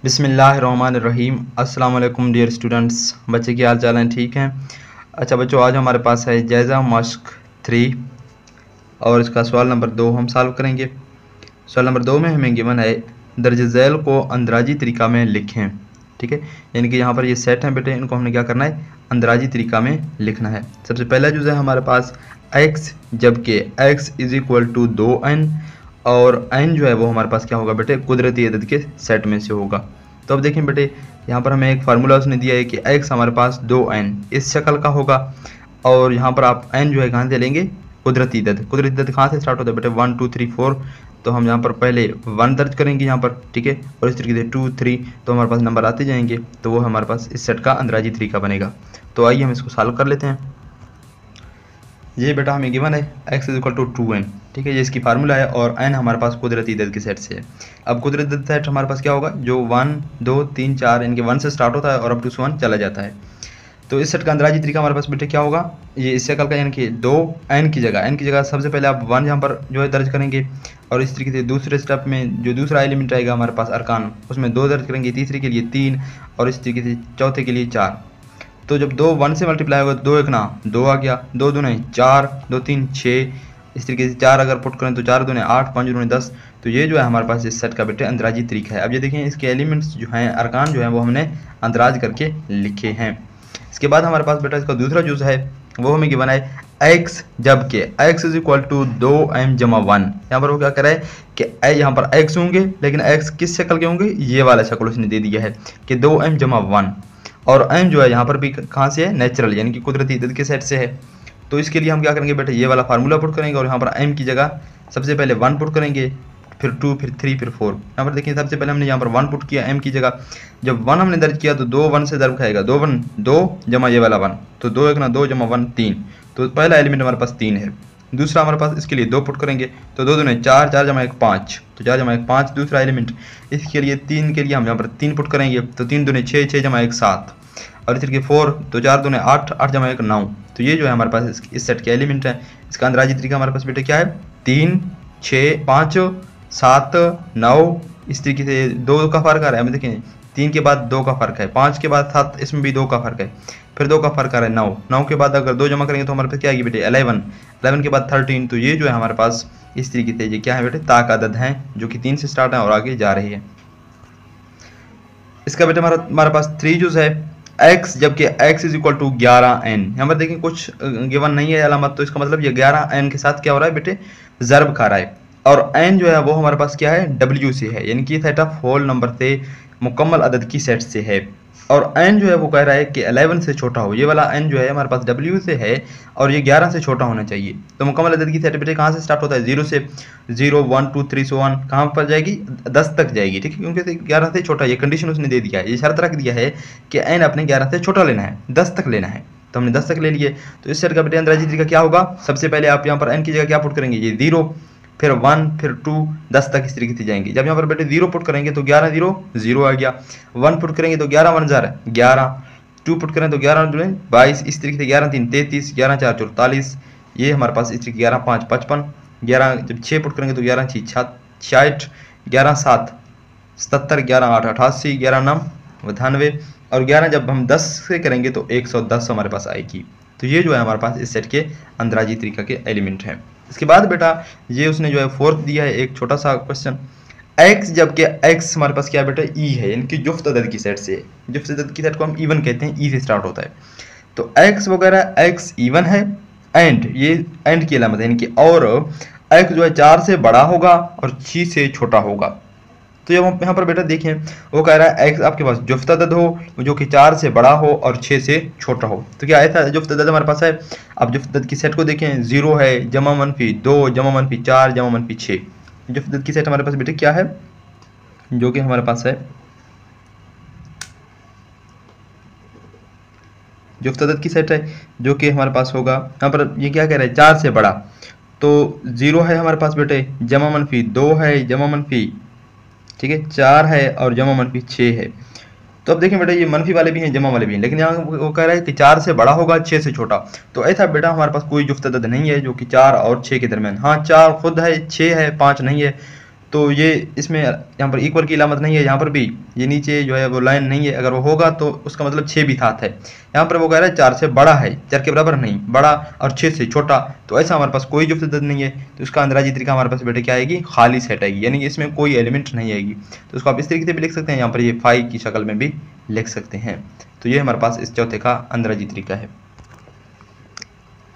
बिस्मिल्लाहिर्रहमानिर्रहीम। अस्सलाम वालेकुम डियर स्टूडेंट्स। बच्चे की हाल चाल हैं? ठीक हैं। अच्छा बच्चों, आज हमारे पास है जायज़ा मश्क 3 और इसका सवाल नंबर 2 हम सॉल्व करेंगे। सवाल नंबर 2 में हमें गिवन है दर्ज झैल को अंदराजी तरीका में लिखें। ठीक है, यानी कि यहाँ पर ये सेट हैं बेटे, इनको हमने क्या करना है, अंदराजी तरीका में लिखना है। सबसे पहला जुज़ है हमारे पास x, जबकि x is equal to 2n और n जो है वो हमारे पास क्या होगा बेटे, कुदरती अदद के सेट में से होगा। तो अब देखें बेटे, यहाँ पर हमें एक फार्मूला उसने दिया है कि x हमारे पास 2n इस शक्ल का होगा और यहाँ पर आप n जो है कहाँ से लेंगे, कुदरती अदद। कुदरती अदद कहाँ से स्टार्ट होता है बेटे, 1 2 3 4। तो हम यहाँ पर पहले 1 दर्ज करेंगे यहाँ पर, ठीक है, और इस तरीके से 2 3, तो हमारे पास नंबर आते जाएंगे, तो वो हमारे पास इस सेट का अंदराजी तरीका बनेगा। तो आइए हम इसको सॉल्व कर लेते हैं। ये बेटा हमें गिवन है x is equal to 2n, ठीक है, ये इसकी फार्मूला है और n हमारे पास कुदरती अदद के सेट से है। अब कुदरती अदद सेट हमारे पास क्या होगा, जो 1 2 3 4 इनके 1 से स्टार्ट होता है और अप टू 1 चला जाता है। तो इस सेट का अंदराजी तरीका हमारे पास बेटे क्या होगा, ये इस शक्ल का, यानी कि 2n की जगह सबसे पहले आप 1 यहाँ पर जो है दर्ज करेंगे और इस तरीके से दूसरे स्टेप में जो दूसरा एलिमेंट आएगा हमारे पास अरकान, उसमें 2 दर्ज करेंगे, तीसरे के लिए 3 और इस तरीके से चौथे के लिए 4। तो जब 2 1 से मल्टीप्लाई होगा, 2 1 ना 2 आ गया, 2 दूने 4, 2 3 6, इस तरीके से 4 अगर पुट करें तो 4 दूने 8, 5 दूने 10। तो ये जो है हमारे पास इस सेट का बेटे अंदराजी तरीका है। अब ये देखें, इसके एलिमेंट्स जो हैं, अरकान जो हैं, वो हमने अंदराज करके लिखे हैं। इसके बाद हमारे पास बेटा इसका दूसरा यूज़ है, वो हमें गिवन है x, जबकि x is equal to 2m जमा 1। यहाँ पर वो क्या कर रहा है कि यहाँ पर x होंगे, लेकिन x किस शक्ल के होंगे, ये वाला शक्ल उसने दे दिया है कि 2m जमा 1 और m जो है यहाँ पर भी कहाँ से है, नेचुरल यानी कि कुदरती अदद के सेट से है। तो इसके लिए हम क्या करेंगे बेटे, ये वाला फार्मूला पुट करेंगे और यहाँ पर m की जगह सबसे पहले 1 पुट करेंगे, फिर 2, फिर 3, फिर 4। यहाँ पर देखिए, सबसे पहले हमने यहाँ पर 1 पुट किया m की जगह। जब 1 हमने दर्ज किया तो 2 1 से दर्ज खाएगा, 2 1 2 जमा ये वाला 1, तो 2 1 ना 2 जमा 1 3। तो पहला एलिमेंट हमारे पास 3 है। दूसरा हमारे पास इसके लिए 2 पुट करेंगे, तो 2 दूने 4, 4 जमा 1 5, तो 4 जमा 1 5 दूसरा एलिमेंट। इसके लिए 3 के लिए हम यहाँ पर 3 पुट करेंगे, तो 3 दूने 6, 6 जमा 1 7 और इस तरीके 4, तो 4 दूने 8, 8 जमा 1 9। तो ये जो है हमारे पास इस सेट के एलिमेंट है। इसका अंदराजी तरीका हमारे पास बेटे क्या है, 3 6 5 7 9, इस तरीके से 2 का फर्क आ रहा है। हमें देखें, 3 के बाद 2 का फर्क है, 5 के बाद 7, इसमें भी 2 का फर्क है, फिर 2 का फर्क आ रहा है 9, 9 के बाद अगर 2 जमा करेंगे तो हमारे पास क्या आएगी बेटे, 11, 11 के बाद 13। तो ये जो है हमारे पास इस तरीके से ये क्या है बेटे, ताक अदद हैं जो कि 3 से स्टार्ट है और आगे जा रही है। इसका बेटे हमारे पास 3 यूज है x, जबकि x is equal to 11n। यहाँ पर देखें कुछ गिवन नहीं है अलामत, तो इसका मतलब ये 11n के साथ क्या हो रहा है बेटे, ज़र्ब खा रहा है। और n जो है वो हमारे पास क्या है, w से है, यानी कि सेट ऑफ होल नंबर से मुकम्मल अदद की सेट से है। और n जो है वो कह रहा है कि 11 से छोटा हो। ये वाला n जो है हमारे पास w से है और ये 11 से छोटा होना चाहिए। तो मुकम्मल अदद की सेट बेटे कहाँ से स्टार्ट होता है, 0 से, 0 1 2 3 so on, कहाँ पर जाएगी, 10 तक जाएगी, ठीक है, क्योंकि 11 से छोटा, ये कंडीशन उसने दे दिया है, ये शर्त रख दिया है कि n अपने 11 से छोटा लेना है, 10 तक लेना है। तो हमने 10 तक ले लिए। तो इस सेट का बेटे अंदराजी तरीका क्या होगा, सबसे पहले आप यहाँ पर n की जगह क्या पुट करेंगे, ये 0, फिर 1, फिर 2, 10 तक इस तरीके से जाएंगे। जब यहाँ पर बेटे 0 पुट करेंगे तो 11 0 0 आ गया, 1 पुट करेंगे तो 11 1 11, 2 पुट करें तो 11 2 22, इस तरीके से 11 3 33, 11 4 44, ये हमारे पास इस तरीके 11 5 55, 11 जब 6 पुट करेंगे तो 11 6 66, 11 7 77, 11 8 88, 11 9 92 और 11 जब हम 10 से करेंगे तो 110 हमारे पास आएगी। तो ये जो है हमारे पास इस सेट के अंदराजी तरीका के एलिमेंट हैं। इसके बाद बेटा ये उसने जो है फोर्थ दिया है एक छोटा सा क्वेश्चन, x, जबकि x हमारे पास क्या बेटा, e है, यानी कि जुफ्त अदद की सेट से है। जुफ्त अदद की सेट को हम इवन कहते हैं, e से स्टार्ट होता है। तो x वगैरह x इवन है, एंड ये एंड की अलामत है, यानी कि और x जो है 4 से बड़ा होगा और 6 से छोटा होगा। तो जब यहाँ पर बेटा देखें, वो कह रहा है x आपके पास जुफ्त अदद हो जो कि 4 से बड़ा हो और 6 से छोटा हो। तो क्या ऐसा जुफ्त अदद हमारे पास है। अब जुफ्त अदद की सेट को देखें, 0 है, जमा मनफी 2, जमा मनफी 4, जमा मनफी 6। जुफ्त अदद की सेट हमारे पास बेटे क्या है, जो कि हमारे पास है जुफ्त अदद की सेट है, जो कि हमारे पास होगा, यहाँ पर ये क्या कह रहा है, 4 से बड़ा। तो 0 है हमारे पास बेटे, जमा मनफी 2 है, जमा मनफी, ठीक है, 4 है और जमा मनफी 6 है। तो अब देखें बेटा, ये मनफी वाले भी हैं, जमा वाले भी हैं, लेकिन यहाँ वो कह रहा है कि 4 से बड़ा होगा, 6 से छोटा। तो ऐसा बेटा हमारे पास कोई जुफ्त अदद नहीं है जो कि 4 और 6 के दरमियान। हाँ 4 खुद है, 6 है, 5 नहीं है। तो ये इसमें यहाँ पर इक्वल की अलामत नहीं है, यहाँ पर भी ये नीचे जो है वो लाइन नहीं है, अगर वो होगा तो उसका मतलब 6 भी साथ है। यहाँ पर वो कह रहा है 4 से बड़ा है, 4 के बराबर नहीं, बड़ा, और 6 से छोटा, तो ऐसा हमारे पास कोई जुफ्त अदद नहीं है, तो इसका अंदराजी तरीका हमारे पास बेटे क्या आएगी, खाली सेट आएगी, यानी कि इसमें कोई एलिमेंट नहीं आएगी। तो इसको आप इस तरीके से भी लिख सकते हैं, यहाँ पर ये फाई की शक्ल में भी लिख सकते हैं। तो ये हमारे पास इस चौथे का अंदराजी तरीका है।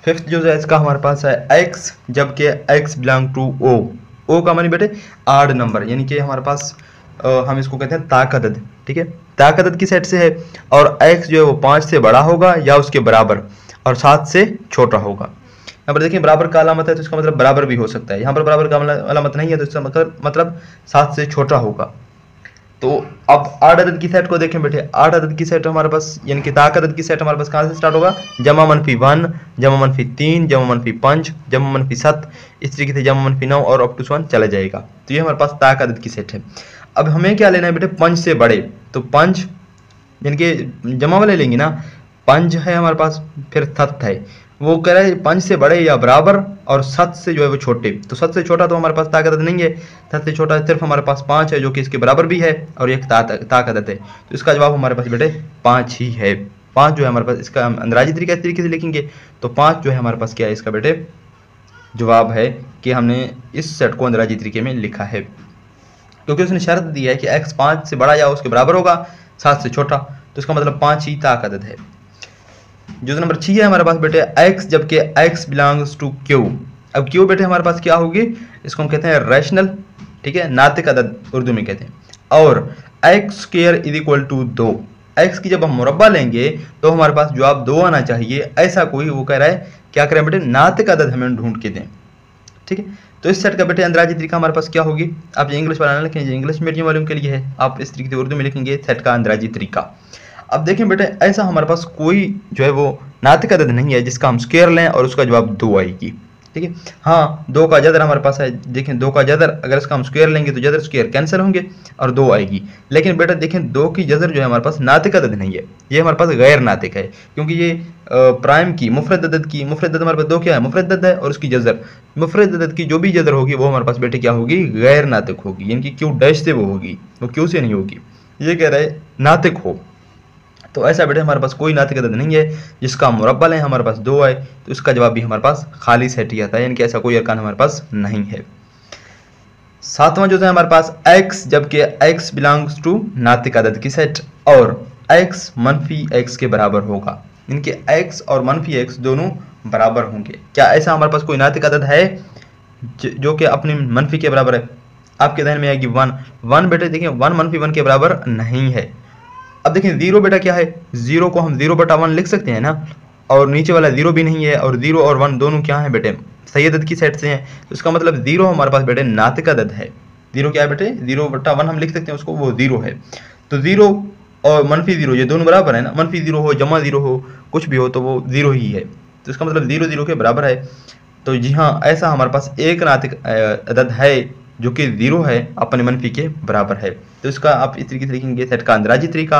फिफ्थ जो है इसका हमारे पास है x, जबकि x बिलोंग टू o। ओ का मानी बेटे आड नंबर, यानी कि हमारे पास हम इसको कहते हैं ताक अदद, ठीक है, ताक अदद की सेट से है, और x जो है वो 5 से बड़ा होगा या उसके बराबर, और 7 से छोटा होगा। यहाँ पर देखिए बराबर का अलामत है तो इसका मतलब बराबर भी हो सकता है, यहाँ पर बराबर का अलामत नहीं है तो इसका मतलब 7 से छोटा होगा। तो अब 8 अदद की सेट को देखें बेटे, 8 अदद की सेट हमारे पास, यानी कि ताक अदद की सेट हमारे पास कहाँ से स्टार्ट होगा, जमा -1, जमा -3, जमा -5, जमा -7, इस तरीके से जमा -9 और अप टू 1 चला जाएगा। तो ये हमारे पास ताक अदद की सेट है। अब हमें क्या लेना है बेटे, 5 से बड़े, तो 5 यानी कि जमा वाले लेंगे ना, 5 है हमारे पास, फिर 7 है, वो कह रहा है 5 से बड़े या बराबर और 7 से जो है वो छोटे। तो 7 से छोटा तो हमारे पास ताक अदद नहीं है, 7 से छोटा सिर्फ हमारे पास 5 है जो कि इसके बराबर भी है और एक ताक अदद है। तो इसका जवाब हमारे पास बेटे 5 ही है। 5 जो है हमारे पास, इसका हम अंदराजी तरीके से लिखेंगे तो 5 जो है हमारे पास क्या है, इसका बेटे जवाब है कि हमने इस सेट को अंदराजी तरीके में लिखा है, क्योंकि उसने शर्त दी है कि x 5 से बड़ा या उसके बराबर होगा, 7 से छोटा, तो इसका मतलब 5 ही ताक अदद है। जो नंबर 6 है हमारे पास बेटे x, जबकि x बिलोंग्स टू q। अब q बेटे हमारे पास क्या होगी, इसको हम कहते हैं रैशनल, ठीक है, नातिक अदद उर्दू में कहते हैं, और x² = 2। x की जब हम मुरब्बा लेंगे तो हमारे पास जवाब 2 आना चाहिए, ऐसा कोई वो कह रहा है, क्या करें बेटे, नातिक अदद हमें ढूंढ के दें, ठीक है। तो इस सेट का बेटे अंदराजी तरीका हमारे पास क्या होगी, आप ये इंग्लिश वाला ना लिखें, ये इंग्लिश मीडियम वालों के लिए है, आप इस तरीके से उर्दू में लिखेंगे सेट का अंदराजी तरीका। अब देखें बेटे, ऐसा हमारे पास कोई जो है वो नातिक अदद नहीं है जिसका हम स्क्वायर लें और उसका जवाब 2 आएगी, ठीक है। हाँ, 2 का जदर हमारे पास है, देखें 2 का जदर अगर इसका हम स्क्वायर लेंगे तो जदर स्क्वायर कैंसिल होंगे और 2 आएगी। लेकिन बेटा देखें 2 की जदर जो है हमारे पास नातिक अदद नहीं है, ये हमारे पास गैर नातिक है, क्योंकि ये प्राइम की मुफरद अदद हमारे पास 2 क्या है, मुफरद अदद है, और उसकी जजर मुफरद अदद की जो भी जदर होगी वो हमारे पास बेटे क्या होगी, गैर नातिक होगी, यानी कि क्यू डैश से वो होगी, वो क्यू से नहीं होगी। ये कह रहे नातिक हो, तो ऐसा बेटे हमारे पास कोई नातिक अदद नहीं है जिसका हम मुरब्बा लें हमारे पास 2 आए, तो इसका जवाब भी हमारे पास खाली सेट ही आता है, यानी कि ऐसा कोई अरकान हमारे पास नहीं है। 7वां जो है हमारे पास x, जबकि x बिलोंग्स टू नातिक अदद की सेट, और x -x के बराबर होगा, इनके x और -x दोनों बराबर होंगे। क्या ऐसा हमारे पास कोई नातिक अदद है जो कि अपने मनफी के बराबर है? आपके ध्यान में आएगी 1 बेटे, देखिए 1 -1 के बराबर नहीं है। अब देखिए 0 बेटा क्या है, 0 को हम 0/1 लिख सकते हैं ना, और नीचे वाला 0 भी नहीं है, और 0 और 1 दोनों क्या है बेटे, सही अदद की सेट से हैं, तो इसका मतलब 0 हमारे पास बेटे नातिक अदद है। 0 क्या है बेटे, 0/1 हम लिख सकते हैं उसको, वो 0 है। तो 0 और -0 ये दोनों बराबर है ना, -0 हो जमा 0 हो कुछ भी हो तो वो 0 ही है, तो इसका मतलब 0 0 के बराबर है। तो जी हाँ, ऐसा हमारे पास एक नातिक अदद है जो कि 0 है, अपने मनफी के बराबर है। तो इसका आप इस तरीके से लिखेंगे, सेट का अंदराजी तरीका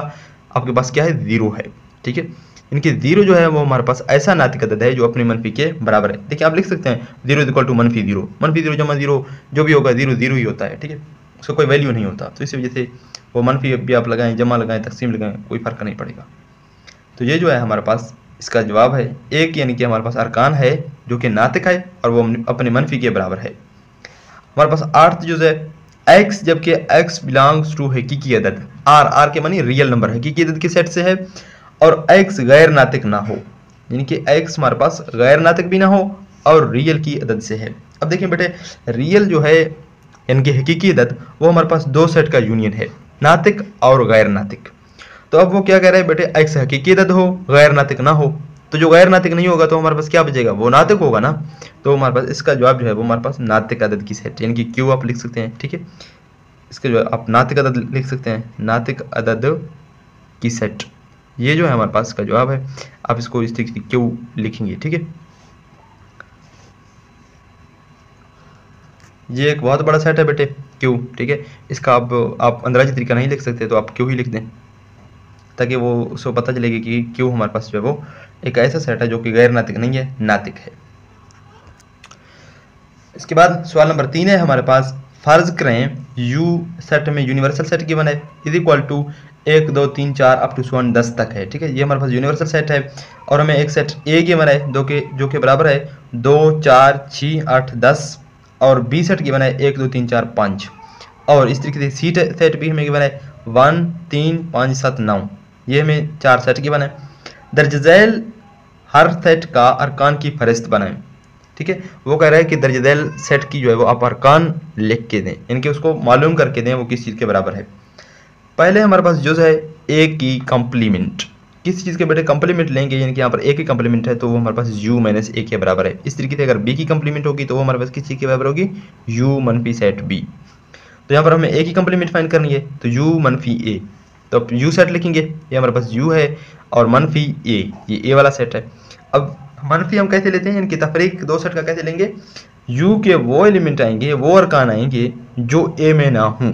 आपके पास क्या है, 0 है, ठीक है। इनके 0 जो है वो हमारे पास ऐसा नातिक अदद है जो अपने मनफी के बराबर है। देखिए आप लिख सकते हैं 0 = -0, -0 जमा 0 जो भी होगा 0 0 ही होता है, ठीक है, उसका कोई वैल्यू नहीं होता। तो इसी वजह से वो मनफी भी आप लगाएं, जमा लगाएं, तकसीम लगाएं, कोई फ़र्क नहीं पड़ेगा। तो ये जो है हमारे पास इसका जवाब है एक, यानी कि हमारे पास अरकान है जो कि नातिक है और वो अपने मनफी के बराबर है। हमारे पास 8 जो है x, जबकि x बिलोंग्स टू हकीकी अदद, r के मानी रियल नंबर हकीकी अदद के सेट से है, और x गैर नातिक ना हो, यानी कि x हमारे पास गैर नातिक भी ना हो और रियल की अदद से है। अब देखें बेटे, रियल जो है यानी कि हकीकी अदद वो हमारे पास 2 सेट का यूनियन है, नातिक और गैर नातिक। तो अब वो क्या कह रहे हैं बेटे, x हकीकी अदद हो, गैर नातिक ना हो, तो जो गैर नातिक नहीं होगा तो हमारे पास क्या बचेगा, वो नातिक होगा ना। तो हमारे पास इसका जवाब जो है वो हमारे पास नातिक अदद की सेट, यानी कि क्यू आप लिख सकते हैं, ठीक है, इसका जो है आप नातिक अदद लिख सकते हैं, नातिक अदद की सेट, ये जो है हमारे पास इसका जवाब है। आप इसको इस तरीके से क्यू लिखेंगे, ठीक है। ये एक बहुत बड़ा सेट है बेटे क्यू, ठीक है, इसका आप अंदराजी तरीका नहीं लिख सकते तो आप क्यू ही लिख दें, ताकि वो उसको पता चलेगी कि क्यू हमारे पास जो है वो एक ऐसा सेट है जो कि गैर नातिक नहीं है, नातिक है। इसके बाद सवाल नंबर 3 है हमारे पास, फर्ज करें यू सेट में यूनिवर्सल सेट गिवन है is equal to 1 2 3 4 up to 10 तक है, ठीक है। ये हमारे पास यूनिवर्सल सेट है और हमें एक सेट ए गिवन है जो कि बराबर है 2 4 6 8 10 और बी सेट गिवन है 1 2 3 4 5 और इस तरीके से सी सेट भी हमें गिवन है 1 3 5 7 9। ये हमें 4 सेट गिवन है। दर्ज झैल हर सेट का अरकान की फहरिस्त बनाएं, ठीक है। वो कह रहा है कि दर्ज झैल सेट की जो है वो आप अरकान लिख के दें, इनके उसको मालूम करके दें वो किस चीज़ के बराबर है। पहले हमारे पास जो है ए की कंप्लीमेंट, किस चीज़ के बेटे कंप्लीमेंट लेंगे, यानी कि यहाँ पर ए की कंप्लीमेंट है तो वो हमारे पास यू माइनस ए के बराबर है। इस तरीके से अगर बी की कंप्लीमेंट होगी तो वो हमारे पास किस चीज़ के बराबर होगी, यू मनफी सेट बी। तो यहाँ पर हमें ए की कंप्लीमेंट फाइंड करनी है तो यू मनफी ए, तो अब यू सेट लिखेंगे, ये हमारे पास यू है और मनफी ए, ये ए वाला सेट है। अब मनफी हम कैसे लेते हैं, इनकी तफरीक दो सेट का कैसे लेंगे, यू के वो एलिमेंट आएंगे, वो अरकान आएंगे जो ए में ना हूँ,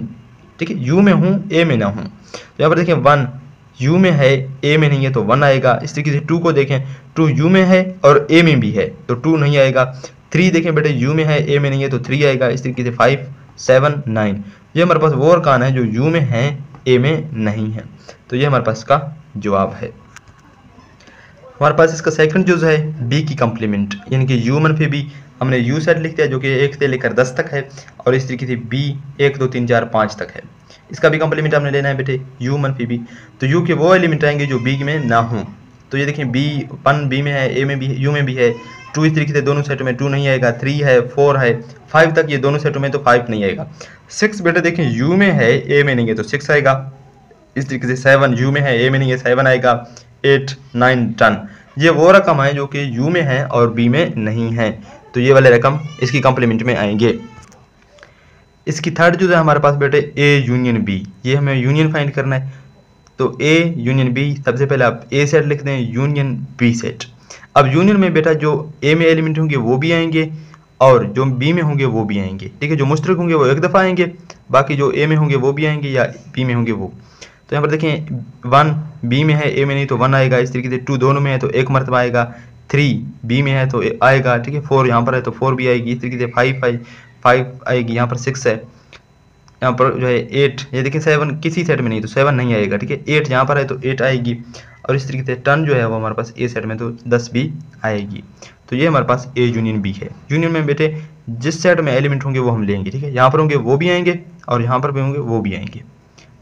ठीक है। यू में हूँ ए में ना हूँ, तो यहाँ पर देखें 1 यू में है ए में नहीं है तो 1 आएगा। इस तरीके से 2 को देखें, 2 यू में है और ए में भी है तो 2 नहीं आएगा। 3 देखें बेटे यू में है ए में नहीं है तो 3 आएगा। इस तरीके से 5 7 9, ये हमारे पास वो अरकान है जो यू में है ए में नहीं है, तो ये हमारे पास इसका जवाब है। हमारे पास इसका सेकंड जो है बी की कंप्लीमेंट, यानी कि यू मनफी बी, हमने यू सेट लिख दिया जो कि 1 से लेकर 10 तक है और इस तरीके से बी 1 2 3 4 5 तक है। इसका भी कंप्लीमेंट हमने लेना है बेटे यू मनफी बी, तो यू के वो एलिमेंट आएंगे जो बी में ना हों। तो ये देखें बी 1 बी में है, ए में भी है, यू में भी है। 2 इस तरीके से दोनों सेटों में 2 नहीं आएगा, 3 है 4 है 5 तक ये दोनों सेटों में तो 5 नहीं आएगा। 6 बेटे देखें यू में है ए में नहीं है तो 6 आएगा। इस तरीके से 7 यू में है ए में नहीं है 7 आएगा। 8 9 10, ये वो रकम है जो कि यू में है और बी में नहीं है, तो ये वाले रकम इसकी कंप्लीमेंट में आएंगे। इसकी थर्ड जो है हमारे पास बेटे ए यूनियन बी, ये हमें यूनियन फाइंड करना है। तो ए यूनियन बी, सबसे पहले आप ए सेट लिख दें, यूनियन बी सेट। अब यूनियन में बेटा जो ए में एलिमेंट होंगे वो भी आएंगे और जो बी में होंगे वो भी आएंगे, ठीक है। जो मुश्तरक होंगे वो एक दफ़ा आएंगे, बाकी जो ए में होंगे वो भी आएंगे या बी में होंगे वो। तो यहाँ पर देखें 1 बी में है ए में नहीं तो 1 आएगा। इस तरीके से 2 दोनों में है तो 1 मरतबा आएगा। 3 बी में है तो आएगा, ठीक है। 4 यहाँ पर है तो 4 भी आएगी। इस तरीके से 5 आएगी। यहाँ पर 6 है, यहाँ पर जो है 8, ये देखिए 7 किसी सेट में नहीं तो 7 नहीं आएगा, ठीक है। 8 यहाँ पर है तो 8 आएगी और इस तरीके से 10 जो है वो हमारे पास ए सेट में तो 10 भी आएगी। तो ये हमारे पास ए यूनियन बी है। यूनियन में बेटे जिस सेट में एलिमेंट होंगे वो हम लेंगे, ठीक है। यहाँ पर होंगे वो भी आएंगे और यहाँ पर भी होंगे वो भी आएंगे।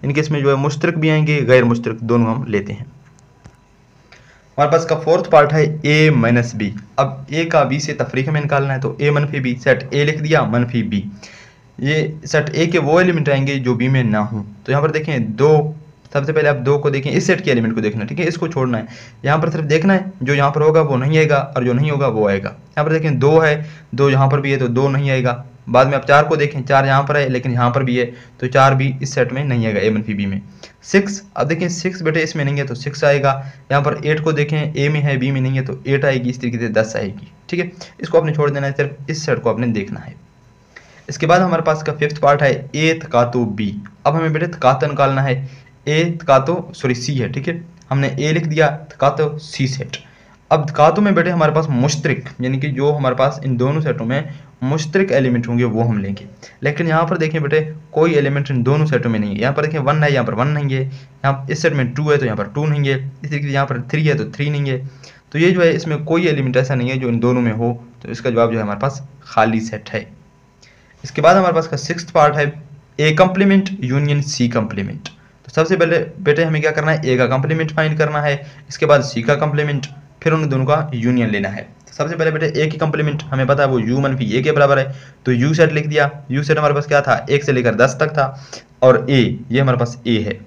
इनके इसमें जो है मुश्तरक भी आएंगे, गैर मुश्तरक दोनों हम लेते हैं। हमारे पास का फोर्थ पार्ट है ए माइनस बी। अब ए का बी से तफरीक में निकालना है तो ए मनफी बी, सेट ए लिख दिया मनफी बी। ये सेट ए के वो एलिमेंट आएंगे जो बी में ना हो। तो यहाँ पर देखें 2, सबसे पहले आप 2 को देखें, इस सेट के एलिमेंट को देखना, ठीक है। इसको छोड़ना है, यहाँ पर सिर्फ देखना है जो यहाँ पर होगा वो नहीं आएगा और जो नहीं होगा वो आएगा। यहाँ पर देखें 2 है, 2 यहाँ पर भी है तो 2 नहीं आएगा। बाद में आप 4 को देखें, 4 यहाँ पर है लेकिन यहाँ पर भी है तो 4 भी इस सेट में नहीं आएगा ए मनफी बी में। 6, अब देखें 6 बेटे इसमें नहीं है तो 6 आएगा। यहाँ पर 8 को देखें, ए में है बी में नहीं है तो 8 आएगी। इस तरीके से 10 आएगी, ठीक है। इसको आपने छोड़ देना है, सिर्फ इस सेट को आपने देखना है। इसके बाद हमारे पास का फिफ्थ पार्ट है ए तकातो बी। अब हमें बेटे तकातो निकालना है, ए तकातो सॉरी सी है, ठीक है। हमने ए लिख दिया, तकातो सी सेट। अब तकातो में बेटे हमारे पास मुश्तरक, यानी कि जो हमारे पास इन दोनों सेटों में मुश्तरक एलिमेंट होंगे वो हम लेंगे। लेकिन यहाँ पर देखें बेटे कोई एलिमेंट इन दोनों सेटों में नहीं है। यहाँ पर देखें 1 है, यहाँ पर 1 नहीं है। यहाँ इस सेट में 2 है तो यहाँ पर 2 नहीं है। इस तरीके से यहाँ पर 3 है तो 3 नहीं है। तो ये जो है इसमें कोई एलिमेंट ऐसा नहीं है जो इन दोनों में हो, तो इसका जवाब जो है हमारे पास खाली सेट है। इसके बाद हमारे पास का सिक्स्थ पार्ट है ए कंप्लीमेंट यूनियन सी कंप्लीमेंट। तो सबसे पहले बेटे हमें क्या करना है, ए का कंप्लीमेंट फाइंड करना है, इसके बाद सी का कंप्लीमेंट, फिर उन दोनों का यूनियन लेना है। सबसे पहले बेटे ए की कंप्लीमेंट हमें पता है वो यू मनफी ए के बराबर है, तो यू सेट लिख दिया। यू सेट हमारे पास क्या था, 1 से लेकर 10 तक था और ए ये हमारे पास ए है।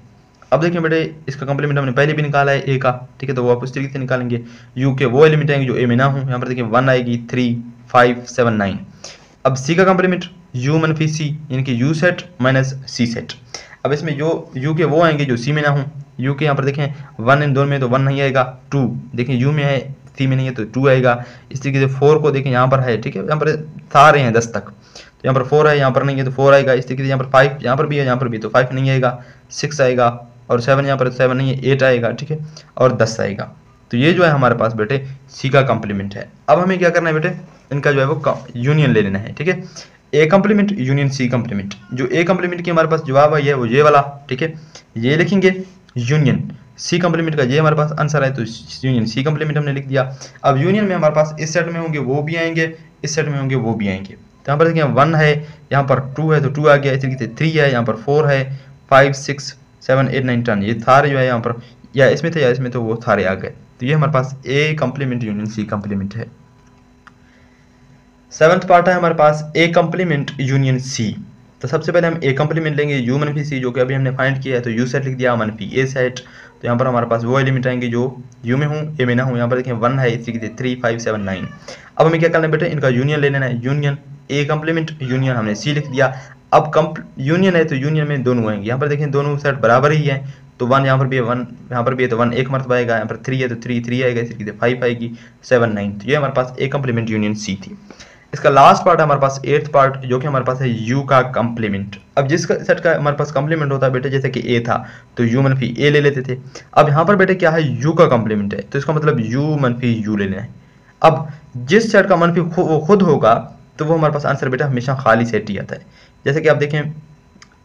अब देखिए बेटे इसका कंप्लीमेंट हमने पहले भी निकाला है ए का, ठीक है। तो वो आप उस तरीके से निकालेंगे, यू के वो एलिमेंट आएंगे जो ए में ना हो। यहाँ पर देखिए 1 आएगी, 3 5 7 9। अब सी का कंप्लीमेंट यू मनफी सी, यानी कि U set minus C set. अब इसमें जो यू के वो आएंगे जो सी में ना हो। यू के यहाँ पर देखें 1 इन दोनों में तो 1 नहीं आएगा। 2 देखें यू में है सी में नहीं है तो 2 आएगा। इस तरीके से 4 को देखें यहाँ पर है, ठीक है। यहाँ पर सारे हैं 10 तक, तो यहाँ पर 4 है, यहाँ पर नहीं है तो 4 आएगा। इस तरीके से यहाँ पर 5 यहाँ पर भी है, यहाँ पर भी तो 5 नहीं आएगा। 6 आएगा और 7 यहाँ पर 7 नहीं है, 8 आएगा, ठीक है। और 10 आएगा। तो ये जो है हमारे पास बेटे सी का कंप्लीमेंट है। अब हमें क्या करना है बेटे, इनका जो है वो यूनियन ले लेना है, ठीक है। A complement union C complement. जो ए कम्प्लीमेंट की हमारे पास जवाब है वो ये वाला, ठीक है, ये लिखेंगे। यूनियन सी कम्प्लीमेंट का ये हमारे पास आंसर है, तो यूनियन सी कम्प्लीमेंट हमने लिख दिया। अब यूनियन में हमारे पास इस सेट में होंगे वो भी आएंगे, इस सेट में होंगे वो भी आएंगे। तो यहाँ पर देखिए 1 है, यहाँ पर 2 है तो 2 आ गया, इस तरीके से 3 है, यहाँ पर 4 है, 5 6 7 8 9 10 ये सारे जो है यहाँ पर या इसमें थे या इसमें तो वो सारे आ गए। तो ये हमारे पास A complement union C complement है। 7th पार्ट है हमारे पास ए कम्प्लीमेंट यूनियन सी। तो सबसे पहले हम ए कम्प्लीमेंट लेंगे यू मनफी सी, जो कि अभी हमने फाइंड किया है, तो यू सेट लिख दिया, मनफी ए सेट। तो यहाँ पर हमारे पास वो एलिमेंट आएंगे जो यू में हूँ ए में ना हूँ। यहाँ पर देखें 1 है, इसी के 3 5 7 9। अब हमें क्या करना है बेटे, इनका यूनियन ले लेना है। यूनियन ए कम्प्लीमेंट यूनियन हमने सी लिख दिया। अब यूनियन है तो यूनियन में दोनों आएंगे। यहाँ पर देखें दोनों सेट बराबर ही है, तो 1 यहाँ पर भी है, 1 यहाँ पर भी है, तो 1 एक मरतबा आएगा। यहाँ पर 3 है तो 3 3 आएगा, इसी के 5 आएगी, 7 9। तो ये हमारे पास ए कम्प्लीमेंट यूनियन सी थी। इसका लास्ट पार्ट है हमारे पास 8th पार्ट, जो कि हमारे पास है यू का कम्प्लीमेंट। अब जिसका सेट का हमारे पास कम्प्लीमेंट होता है बेटे, जैसे कि ए था तो यू मनफी ए ले लेते थे। अब यहाँ पर बेटे क्या है, यू का कम्प्लीमेंट है, तो इसका मतलब यू मनफी यू ले लेना है। अब जिस सेट का मनफी खुद होगा तो वो हमारे पास आंसर बेटा हमेशा खाली सेट ही आता है। जैसे कि आप देखें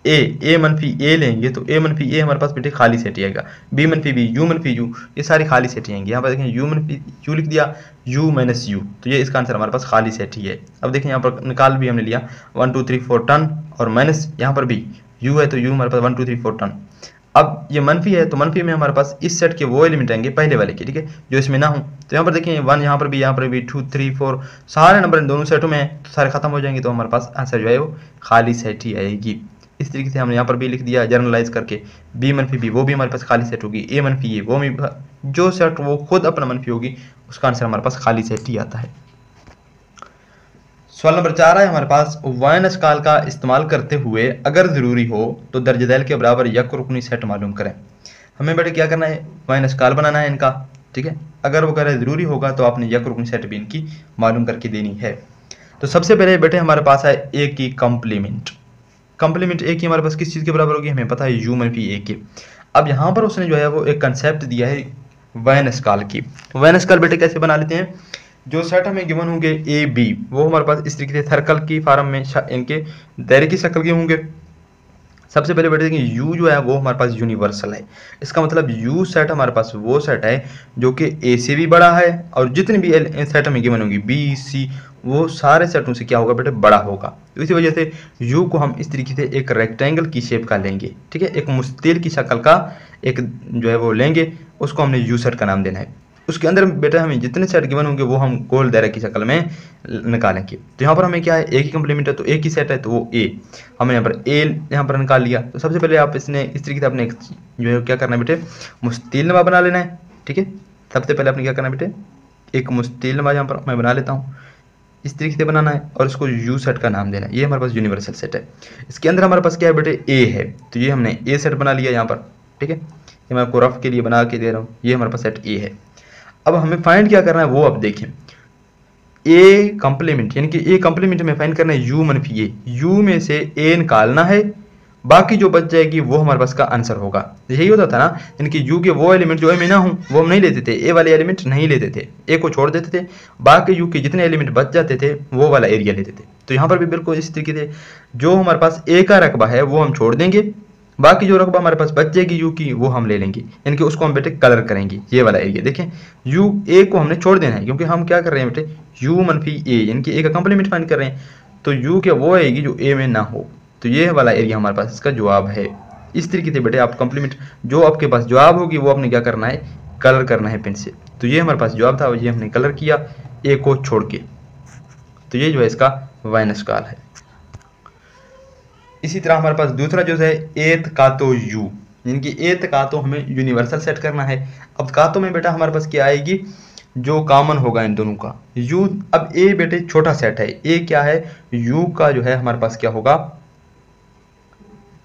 ए मनफी ए लेंगे तो ए मनफी ए हमारे पास बेटे खाली सेट ही आएगा, बी मनफी बी, यू मनफी यू, ये सारी खाली सेट ही आएंगे। यहाँ पर देखें यू मनफी यू लिख दिया, यू माइनस यू, तो ये इसका आंसर हमारे पास खाली सेट ही है। अब देखें यहाँ पर निकाल भी हमने लिया 1 2 3 4 टन, और माइनस यहाँ पर भी यू है तो यू हमारे पास 1 2 3 4 टन। अब ये मनफी है तो मनफी में हमारे पास इस सेट के वो एलिमेंट आएंगे पहले वाले के, ठीक है, जो इसमें ना हो। तो यहाँ पर देखिए 1 यहाँ पर भी 2 3 4 सारे नंबर इन दोनों सेटों में है, तो सारे खत्म हो जाएंगे, तो हमारे पास आंसर जो है वो खाली सेट ही आएगी। इस तरीके से हमने यहाँ पर भी लिख दिया जर्नलाइज करके, बी मनफी बी वो भी हमारे पास खाली सेट होगी, ए मनफी ए वो भी, जो सेट वो खुद अपना मनफी होगी उसका आंसर हमारे पास खाली सेट ही आता है। सवाल नंबर 4 है हमारे पास, वाइन स्काल का इस्तेमाल करते हुए अगर ज़रूरी हो तो दर्ज दैल के बराबर यक रुकनी सेट मालूम करें। हमें बेटे क्या करना है, वाइन स्काल बनाना है इनका, ठीक है। अगर वो कह रहे ज़रूरी होगा तो आपने यक रुकनी सेट भी इनकी मालूम करके देनी है। तो सबसे पहले बेटे हमारे पास है ए की कम्प्लीमेंट। कम्प्लीमेंट ए की हमारे पास किस चीज़ के बराबर होगी, हमें पता है यू मनफी ए के। अब यहाँ पर उसने जो है वो एक कंसेप्ट दिया है वाइन स्काल की। वाइन स्काल बेटे कैसे बना लेते हैं, जो सेट हमें गिवन होंगे ए बी वो हमारे पास इस तरीके से सर्कल की फॉर्म में इनके दायरे की शक्ल के होंगे। सबसे पहले बेटे देखिए यू जो है वो हमारे पास यूनिवर्सल है, इसका मतलब यू सेट हमारे पास वो सेट है जो कि ए से भी बड़ा है, और जितने भी सेट हमें गिवन होंगी बी सी वो सारे सेटों से क्या होगा बेटे बड़ा होगा। तो इसी वजह से यू को हम इस तरीके से एक रेक्टेंगल की शेप का लेंगे, ठीक है, एक मुस्तिल की शक्ल का एक जो है वो लेंगे, उसको हमने यू सेट का नाम देना है। उसके अंदर बेटा हमें जितने सेट गिवन होंगे वो हम गोल दायरे की शक्ल में निकालेंगे। तो यहाँ पर हमें क्या है, ए की कम्प्लीमेंट है तो ए की सेट है तो वो ए, हमने यहाँ पर ए यहाँ पर निकाल लिया। तो सबसे पहले आप इसने इस तरीके से अपने जो है क्या करना है बेटे, मुस्तिल नमा बना लेना है, ठीक है। सबसे पहले आपने क्या करना है बेटे, एक मुस्तिल नमा यहाँ पर मैं बना लेता हूँ, इस तरीके से बनाना है और इसको यू सेट का नाम देना है। ये हमारे पास यूनिवर्सल सेट है। इसके अंदर हमारे पास क्या है बेटे, ए है, तो ये हमने ए सेट बना लिया यहाँ पर, ठीक है। ये मैं आपको रफ के लिए बना के दे रहा हूँ, ये हमारे पास सेट ए है। अब हमें फाइंड क्या करना है वो अब देखें, ए कम्प्लीमेंट यानी कि ए कम्प्लीमेंट में फाइंड करना है यू मनफी ए, यू में से ए निकालना है, बाकी जो बच जाएगी वो हमारे पास का आंसर होगा। यही होता था ना, इनकी यू के वो एलिमेंट जो ए में ना हूँ वो हम नहीं लेते थे, ए वाले एलिमेंट नहीं लेते थे, ए को छोड़ देते थे, बाकी यू के जितने एलिमेंट बच जाते थे वो वाला एरिया लेते थे। तो यहाँ पर भी बिल्कुल इस तरीके से जो हमारे पास ए का रकबा है वो हम छोड़ देंगे, बाकी जो रकबा हमारे पास बच जाएगी यू की वो हम ले लेंगे, यानी कि उसको हम बेटे कलर करेंगे। ये वाला एरिया देखें, यू ए को हमने छोड़ देना है क्योंकि हम क्या कर रहे हैं बेटे, यू मनफी ए यानी कि ए का कम्प्लीमेंट फाइंड कर रहे हैं, तो यू के वो आएगी जो ए में ना हो, तो ये वाला एरिया हमारे पास इसका जवाब है। इस तरीके से बेटे आप कम्प्लीमेंट जो आपके पास जवाब होगी वो आपने क्या करना है, कलर करना है पेन से। तो ये हमारे पास जवाब था, ये हमने कलर किया ए को छोड़ के, तो ये जो है इसका वाइन स्काल है। इसी तरह हमारे पास दूसरा जो है एत का तो यू, यानी कि एत का तो हमें यूनिवर्सल सेट करना है। अब का तो में बेटा हमारे पास क्या आएगी, जो कॉमन होगा इन दोनों का यू। अब ए बेटे छोटा सेट है, ए क्या है, यू का जो है हमारे पास क्या होगा,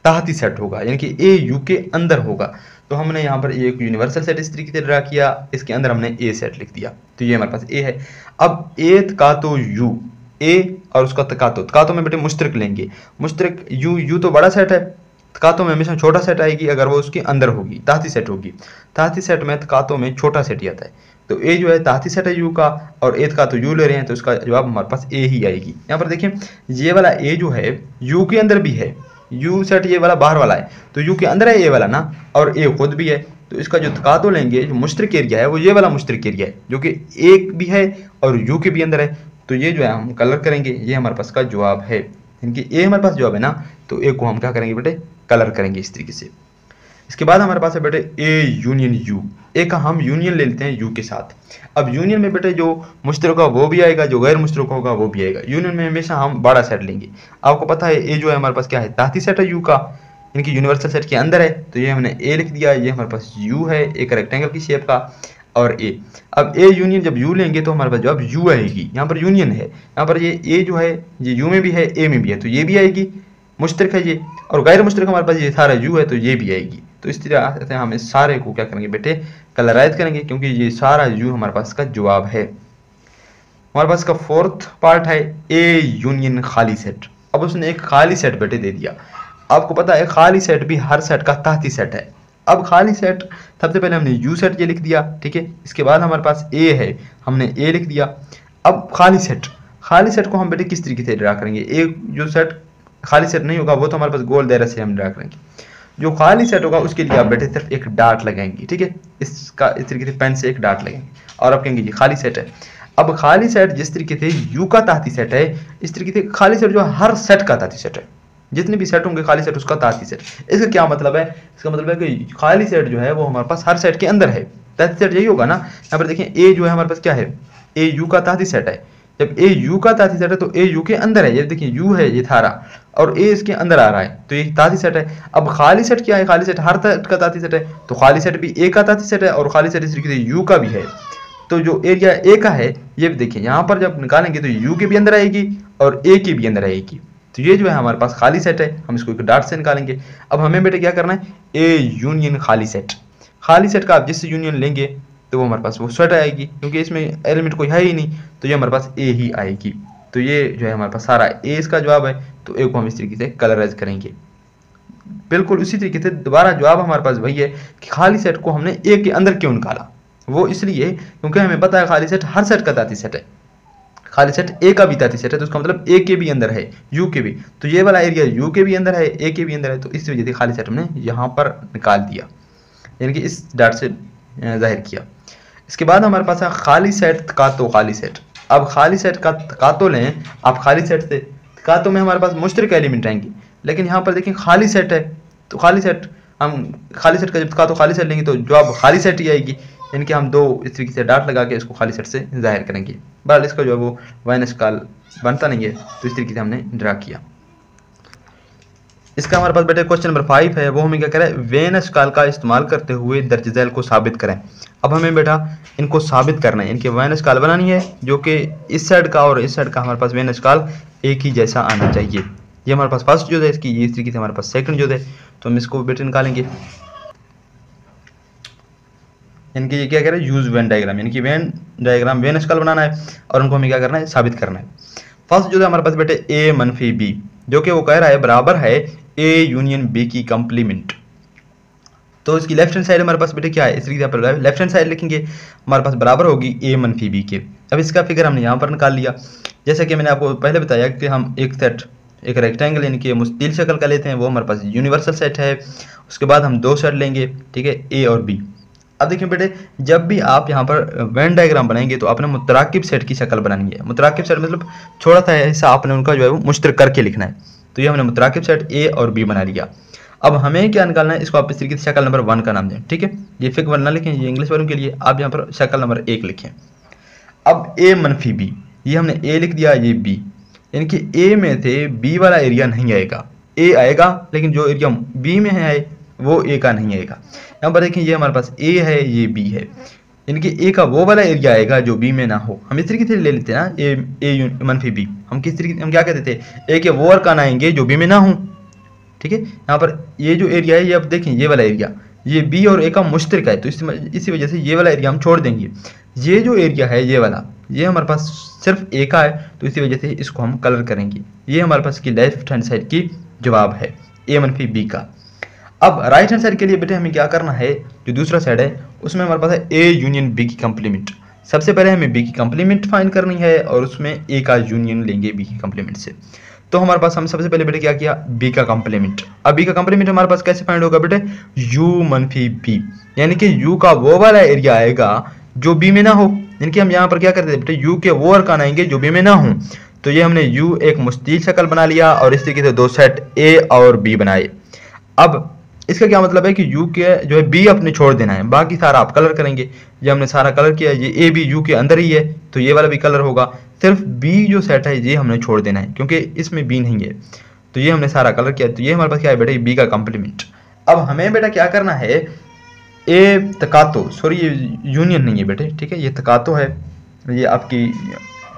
ताहती सेट होगा, यानी कि ए यू के अंदर होगा। तो हमने यहाँ पर एक यूनिवर्सल सेट इस तरीके से ड्रा किया, इसके अंदर हमने ए सेट लिख दिया, तो ये हमारे पास ए है। अब एत का तो यू, ए और उसका तकातो में बेटे मुश्तरक लेंगे, मुश्तरक यू तो बड़ा सेट है, तकातो में हमेशा छोटा सेट आएगी अगर वो उसके अंदर होगी, ताहती सेट होगी, ताहती सेट में तकातो में छोटा सेट ही आता है। तो ए जो है तहती सेट है यू का, और ए का तो यू ले रहे हैं, तो इसका जवाब हमारे पास ए ही आएगी। यहाँ पर देखिए ये वाला ए जो है यू के अंदर भी है, यू सेट ये वाला बाहर वाला है, तो यू के अंदर है ए वाला ना, और ए खुद भी है, तो इसका जो तकातो लेंगे, जो मुश्तरक एरिया है वो ये वाला मुश्तरक एरिया है, जो कि ए भी है और यू के भी अंदर है। तो ये जो है हम कलर करेंगे, ये हमारे पास का जवाब है, इनकी ए हमारे पास जवाब है ना, तो ए को हम क्या करेंगे बेटे, कलर करेंगे इस तरीके से। इसके बाद हमारे पास है बेटे ए यूनियन यू, ए का हम यूनियन ले लेते हैं यू के साथ। अब यूनियन में बेटे जो मुश्तरक होगा वो भी आएगा, जो गैर मुश्तरक होगा वो भी आएगा। यूनियन में हमेशा हम बड़ा सेट लेंगे। आपको पता है ए जो है हमारे पास क्या है, ताती सेट है यू का, इनकी यूनिवर्सल सेट के अंदर है, तो ये हमने ए लिख दिया। ये हमारे पास यू है एक रेक्टेंगल की शेप का, और ए। अब ए यूनियन जब यू लेंगे तो हमारे पास जवाब यू आएगी। यहाँ पर यूनियन है, यहाँ पर ये ए जो है ये यू में भी है ए में भी है, तो ये भी आएगी, मुश्तरक है ये, और गैर मुश्तरक हमारे पास ये सारा यू है, तो ये भी आएगी। तो इस तरह से हम इस सारे को क्या करेंगे बेटे, कलराइज करेंगे, क्योंकि ये सारा यू हमारे पास का जवाब है। हमारे पास का फोर्थ पार्ट है ए यूनियन खाली सेट। अब उसने एक खाली सेट बेटे दे दिया। आपको पता है खाली सेट भी हर सेट का तहती सेट है। अब खाली सेट सबसे पहले हमने यू सेट ये लिख दिया, ठीक है। इसके बाद हमारे पास ए है, हमने ए लिख दिया। अब खाली सेट को हम बेटे किस तरीके से ड्रा करेंगे, एक जो सेट खाली सेट नहीं होगा वो तो हमारे पास गोल दायरा से हम ड्रा करेंगे। जो खाली सेट होगा उसके लिए आप बेटे सिर्फ एक डाट लगाएंगे, ठीक है। इसका इस तरीके से पेन से एक डाट लगाएंगे और आप कहेंगे ये खाली सेट है। अब खाली सेट जिस तरीके से यू का तहती सेट है, इस तरीके से खाली सेट जो हर सेट का तहती सेट है, जितने भी सेट होंगे खाली सेट उसका तहती सेट। इसका क्या मतलब है, इसका मतलब है कि खाली सेट जो है वो हमारे पास हर सेट के अंदर है। तहती सेट यही होगा ना। यहाँ पर देखिए ए जो है हमारे पास क्या है, ए यू का तहती सेट है। जब ए यू का तहती सेट है तो ए यू के अंदर है, ये देखिए यू है ये थारा, और ए इसके अंदर आ रहा है, तो ये तहती सेट है। अब खाली सेट क्या है, खाली सेट हर सेट का तहती सेट है, तो खाली सेट भी ए का तहती सेट है, और खाली सेट इस तरीके से यू का भी है। तो जो एरिया ए का है ये भी देखिए यहाँ पर जब निकालेंगे तो यू के भी अंदर आएगी और ए के भी अंदर आएगी। तो ये जो है हमारे पास खाली सेट है, हम इसको एक डाट से निकालेंगे। अब हमें बेटे क्या करना है, ए यूनियन खाली सेट। खाली सेट का आप जिस यूनियन लेंगे तो वो हमारे पास वो सेट आएगी, क्योंकि इसमें एलिमेंट कोई है ही नहीं, तो ये हमारे पास ए ही आएगी। तो ये जो है हमारे पास सारा ए इसका जवाब है। तो ए को हम इस तरीके से कलराइज करेंगे। बिल्कुल उसी तरीके से दोबारा जवाब हमारे पास वही है कि खाली सेट को हमने ए के अंदर क्यों निकाला। वो इसलिए क्योंकि हमें पता है खाली सेट हर सेट का तहती सेट है, खाली सेट ए का भी तहती सेट है, तो उसका मतलब ए के भी अंदर है यू के भी। तो ये वाला एरिया यू के भी अंदर है ए के भी अंदर है, तो इस वजह से खाली सेट हमने यहाँ पर निकाल दिया, यानी कि इस डाट से जाहिर किया। इसके बाद हमारे पास है खाली सेट तकातो खाली सेट। अब खाली सेट का तकातो लें आप, खाली सेट से तकातो में हमारे पास मुश्तरक एलिमेंट आएंगे, लेकिन यहाँ पर देखिए खाली सेट है, तो खाली सेट हम खाली सेट का जब तकातो खाली सेट लेंगे तो जवाब खाली सेट ही आएगी, यानी कि हम दो इस तरीके से डाट लगा के इसको खाली सेट से जाहिर करेंगे। बहरहाल इसका जो है वो वेन स्केल बनता नहीं है, तो इस तरीके से हमने ड्रा किया। इसका हमारे पास बेटे क्वेश्चन नंबर 5 है, वो हमें क्या करें, वेन स्केल का इस्तेमाल करते हुए दर्ज झैल को साबित करें। अब हमें बेटा इनको साबित करना है, इनकी वेन स्केल बनानी है, जो कि इस साइड का और इस साइड का हमारे पास वेन स्केल एक ही जैसा आना चाहिए। ये हमारे पास फर्स्ट जो है इसकी, ये इस तरीके से हमारे पास सेकंड जो है, तो हम इसको बेटे निकालेंगे। इनके ये क्या करें, यूज वेन डायग्राम, यानी कि वेन डायग्राम वेन स्केल बनाना है और उनको हमें क्या करना है, साबित करना है। फर्स्ट जो है हमारे पास बेटे ए मनफी बी, जो कि वो कह रहा है बराबर है ए यूनियन बी की कंप्लीमेंट। तो इसकी लेफ्ट हैंड साइड हमारे पास बेटे क्या है, इस तरीके से लेफ्ट हैंड साइड लिखेंगे, हमारे पास बराबर होगी ए मनफी बी के। अब इसका फिगर हमने यहाँ पर निकाल लिया। जैसा कि मैंने आपको पहले बताया कि हम एक सेट एक रेक्टेंगल यानी कि मुस्तिल शक्ल का लेते हैं, वो हमारे पास यूनिवर्सल सेट है। उसके बाद हम दो सेट लेंगे, ठीक है, ए और बी। अब देखिए बेटे जब भी आप यहाँ पर वेन डायग्राम बनाएंगे तो आपने मुतराकिब सेट की शक्ल बनानी है। मुतराकिब सेट मतलब छोटा सा हिस्सा आपने उनका जो है वो मुश्तरक करके लिखना है। तो ये हमने मुतराकिब सेट ए और बी बना लिया। अब हमें क्या निकालना है, इसको आप इस तरीके से शक्ल नंबर 1 का नाम दें, ठीक है। ये फिक वन ना लिखें, ये इंग्लिश वालों के लिए, आप यहाँ पर शक्ल नंबर 1 लिखें। अब ए मनफी बी, ये हमने ए लिख दिया, ये बी, यानी कि ए में से बी वाला एरिया नहीं आएगा, ए आएगा, लेकिन जो एरिया बी में है वो ए का नहीं आएगा। यहाँ पर देखें ये हमारे पास ए है, ये बी है, यानी कि ए का वो वाला एरिया आएगा जो बी में ना हो। हम इस तरीके से ले लेते हैं ना, ए मनफी बी, हम किस तरीके हम क्या कहते थे, ए के वो अरकान आएंगे जो बी में ना हो, ठीक है। यहाँ पर ये जो एरिया है, ये अब देखें ये वाला एरिया ये बी और ए का मुश्तरक है, तो इसी वजह से ये वाला एरिया हम छोड़ देंगे। ये जो एरिया है ये वाला, ये हमारे पास सिर्फ ए का है, तो इसी वजह से इसको हम कलर करेंगे। ये हमारे पास की लेफ्ट हैंड साइड की जवाब है ए मनफी बी का। अब राइट हैंड साइड के लिए बेटे हमें क्या करना है, जो दूसरा साइड है उसमें हमारे पास है ए यूनियन बी की कंप्लीमेंट। सबसे पहले हमें बी की कंप्लीमेंट फाइंड करनी है और उसमें ए का यूनियन लेंगे बी की कंप्लीमेंट से। तो हमारे पास हम सबसे पहले बेटे क्या किया, बी का कंप्लीमेंट। अब बी का कंप्लीमेंट हमारे पास कैसे फाइंड होगा बेटे, u मनफी बी, यानी कि u का वो वाला एरिया आएगा जो बी में ना हो। यानी कि हम यहाँ पर क्या करते हैं बेटे, u के वो अरकान आएंगे जो बी में ना हो। तो ये हमने u एक मुस्तील शक्ल बना लिया और इस तरीके से दो सेट a और b बनाए। अब इसका क्या मतलब है कि u के जो है b अपने छोड़ देना है, बाकी सारा आप कलर करेंगे। ये हमने सारा कलर किया, ये a भी u के अंदर ही है तो ये वाला भी कलर होगा। सिर्फ b जो सेट है ये हमने छोड़ देना है क्योंकि इसमें b नहीं है। तो ये हमने सारा कलर किया, तो ये हमारे पास क्या है बेटा, b का कंप्लीमेंट। अब हमें बेटा क्या करना है, ए तकातो, सॉरी ये यूनियन नहीं है बेटे, ठीक है, ये तकातो है। ये आपकी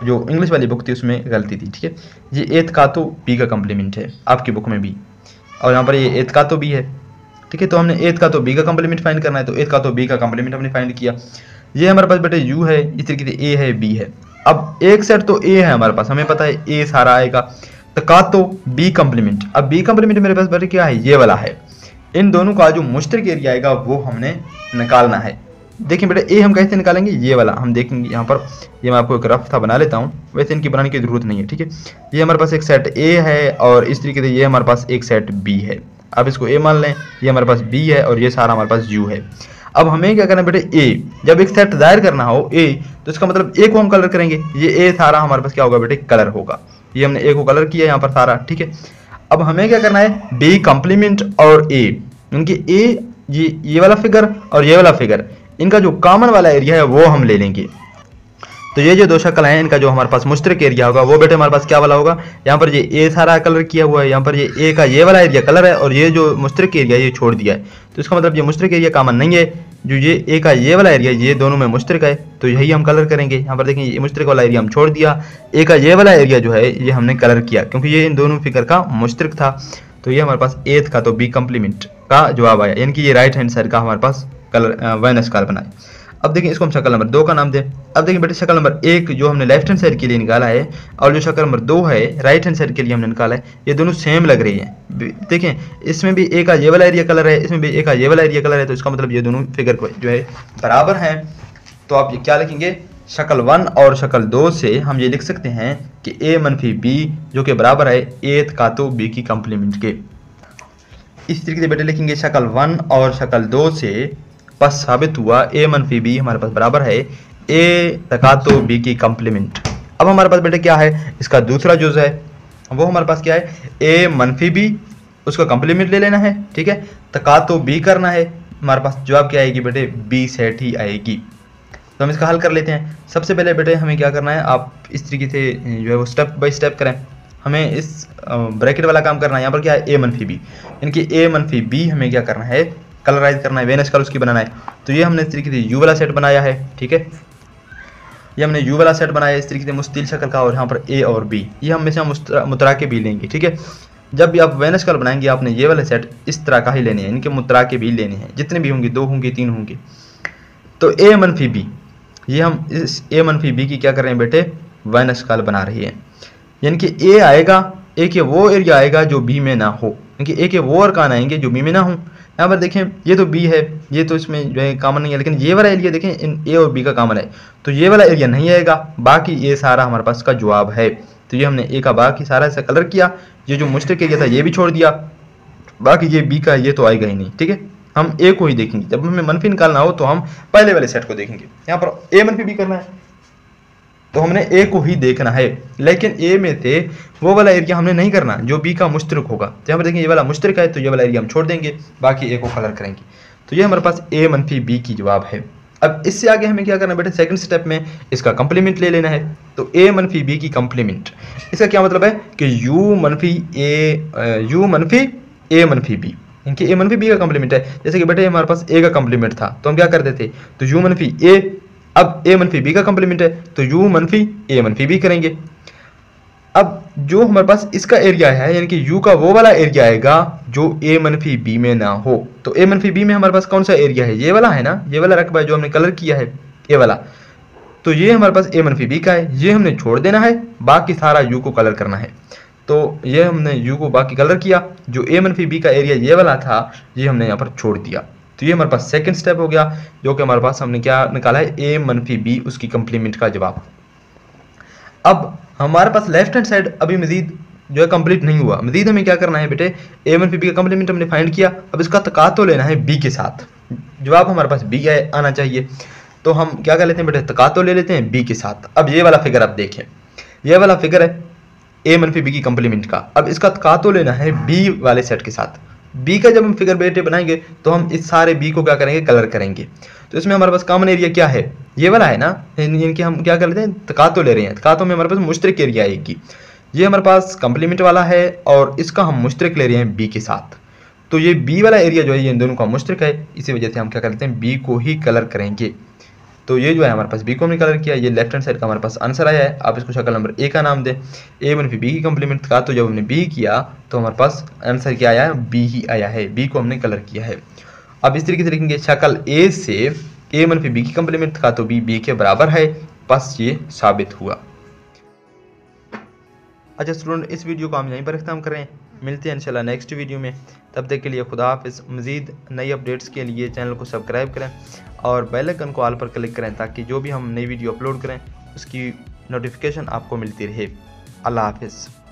जो इंग्लिश वाली बुक थी उसमें गलती थी, ठीक है। ये ए तकातो बी का कंप्लीमेंट है आपकी बुक में भी, और यहाँ पर ये ए तकातो बी है, ठीक है। तो हमने ए तकातो बी का कंप्लीमेंट फाइंड करना है, तो ए तकातो बी का कंप्लीमेंट हमने फाइंड किया। ये हमारे पास बेटे यू है, इस तरीके से ए है बी है। अब एक सेट तो ए है हमारे पास, हमें पता है ए सारा आएगा, तकातो बी कंप्लीमेंट। अब बी कंप्लीमेंट मेरे पास बेटे क्या है, ये वाला है। इन दोनों का जो मुश्तरक एरिया आएगा वो हमने निकालना है। देखिए बेटा ए हम कैसे निकालेंगे, ये वाला हम देखेंगे यहाँ पर। ये मैं आपको एक रफ था बना लेता हूँ, वैसे इनकी बनाने की जरूरत नहीं है, ठीक है। ये हमारे पास एक सेट ए है और इस तरीके से ये हमारे पास एक सेट बी है। अब इसको ए मान लें, ये हमारे पास बी है और ये सारा हमारे पास यू है। अब हमें क्या करना है बेटे, ए जब एक सेट दायर करना हो ए, तो इसका मतलब ए को हम कलर करेंगे। ये ए सारा हमारे पास क्या होगा बेटे, कलर होगा। ये हमने ए को कलर किया यहाँ पर सारा, ठीक है। अब हमें क्या करना है, बी कंप्लीमेंट और ए, उनकी ए ये वाला फिगर और ये वाला फिगर, इनका जो कॉमन वाला एरिया है वो हम ले लेंगे। तो ये जो दो शक्ल हैं इनका जो हमारे पास मुश्तरक एरिया होगा वो बेटे हमारे पास क्या वाला होगा, यहाँ पर ये ए सारा कलर किया हुआ है, यहाँ पर ये ए का ये वाला एरिया कलर है और ये जो मुश्तरक एरिया ये छोड़ दिया है। तो इसका मतलब ये मुश्तरक एरिया कॉमन नहीं है, जो ये ए का ये वाला एरिया ये दोनों में मुश्तरक है, तो यही हम कलर करेंगे। यहाँ पर देखें ये मुश्तरक वाला एरिया हम छोड़ दिया, ए का ये वाला एरिया जो है ये हमने कलर किया क्योंकि ये इन दोनों फिगर का मुश्तरक था। तो ये हमारे पास एथ का तो बी कंप्लीमेंट का जवाब आया, यानी कि ये राइट हैंड साइड का हमारे पास कलर वाइनस कार बनाए। अब देखिए इसको हम शक्ल नंबर 2 का नाम दें। अब देखिए बेटे शक्ल नंबर 1 जो हमने लेफ्ट हैंड साइड के लिए निकाला है और जो शक्ल नंबर 2 है राइट हैंड साइड के लिए हमने निकाला है, ये दोनों सेम लग रही हैं। देखें इसमें भी ए का ये वाला एरिया कलर है, इसमें भी ए का ये वाला एरिया कलर है, तो इसका मतलब ये दोनों फिगर जो है बराबर हैं। तो आप ये क्या लिखेंगे, शक्ल 1 और शक्ल 2 से हम ये लिख सकते हैं कि ए मनफी बी जो कि बराबर है ए का तो बी की कंप्लीमेंट के। इस तरीके से बेटे लिखेंगे शक्ल 1 और शक्ल 2 से बस साबित हुआ ए मनफी बी हमारे पास बराबर है ए तकातो बी की कंप्लीमेंट। अब हमारे पास बेटे क्या है, इसका दूसरा जुज़ है वो हमारे पास क्या है, ए मनफी बी, उसका कंप्लीमेंट ले लेना है, ठीक है। तकातो बी करना है, हमारे पास जवाब क्या आएगी बेटे, बी सेट ही आएगी। तो हम इसका हल कर लेते हैं। सबसे पहले बेटे हमें क्या करना है, आप इस तरीके से जो है वो स्टेप बाय स्टेप करें। हमें इस ब्रैकेट वाला काम करना है, यहाँ पर क्या है ए मनफी बी, इनकी ए मनफी बी हमें क्या करना है, कलराइज करना है, वेनस कलर उसकी बनाना है। तो ये हमने इस तरीके से यू वाला सेट बनाया है, ठीक है। ये हमने यू वाला सेट बनाया इस तरीके से मुस्तिल शक्ल का, और यहाँ पर ए और बी ये हमेशा मुतराके भी लेंगे, ठीक है। जब भी आप वेनस कलर बनाएंगे आपने ये वाले सेट इस तरह का ही लेने हैं, इनके मुतराके भी लेने हैं, जितने भी होंगे 2 होंगे 3 होंगे। तो ए मनफी बी, ये हम इस ए मनफी बी की क्या कर रहे हैं बेटे, वेनस कलर बना रही है। यानी कि ए आएगा, ए के वो एरिया आएगा जो बी में ना हो, यानी कि ए के वो अरकान आएंगे जो बी में ना हो। यहाँ पर देखें ये तो बी है, ये तो इसमें जो है कॉमन नहीं है, लेकिन ये वाला एरिया देखें इन ए और बी का कॉमन है, तो ये वाला एरिया नहीं आएगा, बाकी ये सारा हमारे पास का जवाब है। तो ये हमने ए का बाकी सारा ऐसा कलर किया, ये जो मुश्तरक एरिया था ये भी छोड़ दिया, बाकी ये बी का ये तो आएगा ही नहीं, ठीक है। हम ए को ही देखेंगे, जब हमें मनफी निकालना हो तो हम पहले वाले सेट को देखेंगे। यहाँ पर ए मनफी बी करना है तो हमने ए को ही देखना है, लेकिन ए में से वो वाला एरिया हमने नहीं करना जो बी का मुश्तरक होगा। तो यहाँ पर देखें ये वाला मुश्तरक है तो ये वाला एरिया हम छोड़ देंगे, बाकी ए को कलर करेंगे। तो ये हमारे पास ए मनफी बी की जवाब है। अब इससे आगे हमें क्या करना है बेटे, सेकंड स्टेप में इसका कंप्लीमेंट ले लेना है। तो ए मनफी बी की कंप्लीमेंट, इसका क्या मतलब है कि यू मनफी ए मनफी बी, इनके ए मनफी बी का कंप्लीमेंट है। जैसे कि बेटे हमारे पास ए का कंप्लीमेंट था तो हम क्या करते थे, तो यू मनफी ए, अब ए मनफी बी का कंप्लीमेंट है तो यू मनफी ए मनफी बी करेंगे। अब जो हमारे पास इसका एरिया है, यानी कि यू का वो वाला एरिया आएगा जो ए मनफी बी में ना हो। तो ए मनफी बी में हमारे पास कौन सा एरिया है, ये वाला है ना, ये वाला रकबा है जो हमने कलर किया है ए वाला, तो ये हमारे पास ए मनफी बी का है, ये हमने छोड़ देना है, बाकी सारा यू को कलर करना है। तो ये हमने यू को बाकी कलर किया, जो ए मनफी बी का एरिया ये वाला था ये हमने यहाँ पर छोड़ दिया। तो ये हमारे पास सेकंड स्टेप हो गया, जो कि हमारे पास हमने क्या निकाला है, a मनफी b उसकी कंप्लीमेंट का जवाब। अब हमारे पास लेफ्ट हैंड साइड अभी मजीद जो है कंप्लीट नहीं हुआ, मजीद हमें क्या करना है बेटे, a मनफी b का कंप्लीमेंट हमने फाइंड किया, अब इसका तकातो लेना है b के साथ। जवाब हमारे पास b आना चाहिए, तो हम क्या कर लेते हैं बेटे, तकातो ले लेते हैं b के साथ। अब ये वाला फिगर आप देखें, ये वाला फिगर है a मनफी b की कंप्लीमेंट का। अब इसका तकातो लेना है b वाले सेट के साथ। b का जब हम फिगर बेटे बनाएंगे तो हम इस सारे b को क्या करेंगे, कलर करेंगे। तो इसमें हमारे पास कॉमन एरिया क्या है, ये वाला है ना, इनके हम क्या कर लेते हैं, तकातो ले रहे हैं। तकातो में हमारे पास मुश्तरक एरिया आएगी, ये हमारे पास कंप्लीमेंट वाला है और इसका हम मुश्तरक ले रहे हैं b के साथ। तो ये b वाला एरिया जो है ये इन दोनों का मुश्तरक है, इसी वजह से हम क्या करते हैं, b को ही कलर करेंगे। तो ये जो है हमारे पास b को हमने कलर किया, ये लेफ्ट हैंड साइड का हमारे पास आंसर आया है। आप इसको शक्ल नंबर a का नाम दें, a मनफी b की कंप्लीमेंट का। तो जब हमने b किया तो हमारे पास आंसर क्या आया है, b ही आया है, b को हमने कलर किया है। अब इस तरीके से लिखेंगे, शक्ल a से a मनफी b की कंप्लीमेंट का तो b के बराबर है, बस ये साबित हुआ। अच्छा स्टूडेंट, इस वीडियो को हम यहीं पर ख़त्म करें, मिलते हैं इंशाल्लाह नेक्स्ट वीडियो में। तब तक के लिए खुदा हाफिज़। मज़ीद नई अपडेट्स के लिए चैनल को सब्सक्राइब करें और बेल आइकन को ऑल पर क्लिक करें, ताकि जो भी हम नई वीडियो अपलोड करें उसकी नोटिफिकेशन आपको मिलती रहे। अल्लाह हाफिज़।